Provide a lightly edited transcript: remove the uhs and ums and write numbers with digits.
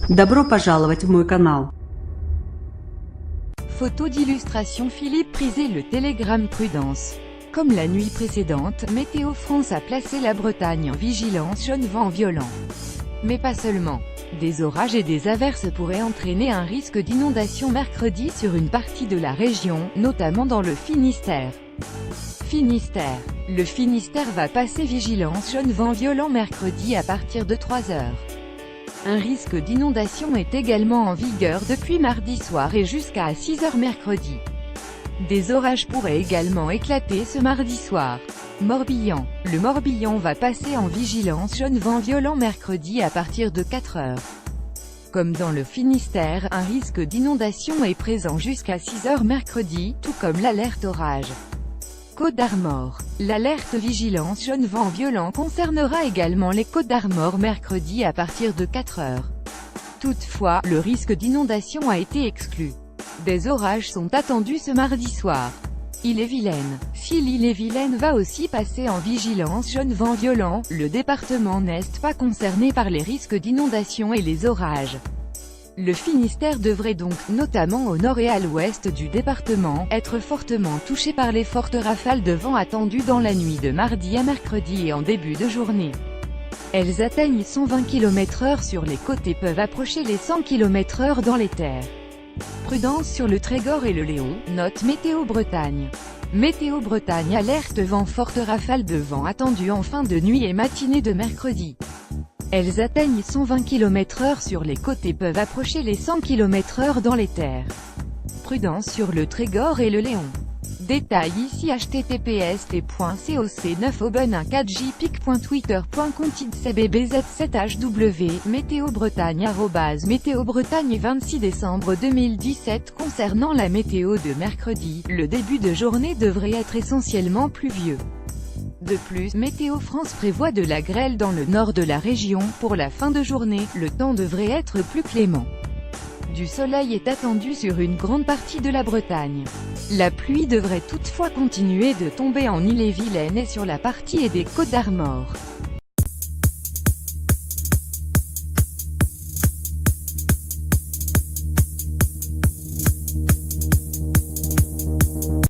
Добро пожаловать в мой канал. Photo d'illustration. Philippe Prisé. Le télégramme Prudence. Comme la nuit précédente, Météo France a placé la Bretagne en vigilance jaune vent violent. Mais pas seulement. Des orages et des averses pourraient entraîner un risque d'inondation mercredi sur une partie de la région, notamment dans le Finistère. Finistère. Le Finistère va passer vigilance jaune vent violent mercredi à partir de 3 heures. Un risque d'inondation est également en vigueur depuis mardi soir et jusqu'à 6 heures mercredi. Des orages pourraient également éclater ce mardi soir. Morbihan. Le Morbihan va passer en vigilance jaune vent violent mercredi à partir de 4 heures. Comme dans le Finistère, un risque d'inondation est présent jusqu'à 6 heures mercredi, tout comme l'alerte orage. Côte d'Armor. L'alerte vigilance jaune vent violent concernera également les Côtes d'Armor mercredi à partir de 4 heures. Toutefois, le risque d'inondation a été exclu. Des orages sont attendus ce mardi soir. Ille-et-Vilaine. Si l'Ille-et-Vilaine va aussi passer en vigilance jaune vent violent, le département n'est pas concerné par les risques d'inondation et les orages. Le Finistère devrait donc, notamment au nord et à l'ouest du département, être fortement touché par les fortes rafales de vent attendues dans la nuit de mardi à mercredi et en début de journée. Elles atteignent 120 km/h sur les côtes et peuvent approcher les 100 km/h dans les terres. Prudence sur le Trégor et le Léon, note Météo Bretagne. Météo Bretagne alerte vent fortes rafales de vent attendues en fin de nuit et matinée de mercredi. Elles atteignent 120 km/h sur les côtes et peuvent approcher les 100 km/h dans les terres. Prudence sur le Trégor et le Léon. Détail ici. https://open1.4jpic.twitter.com/cbbz7hw Météo Bretagne @Météo Bretagne 26 décembre 2017. Concernant la météo de mercredi, le début de journée devrait être essentiellement pluvieux. De plus, Météo France prévoit de la grêle dans le nord de la région. Pour la fin de journée, le temps devrait être plus clément. Du soleil est attendu sur une grande partie de la Bretagne. La pluie devrait toutefois continuer de tomber en Ille-et-Vilaine et sur la partie et des Côtes d'Armor.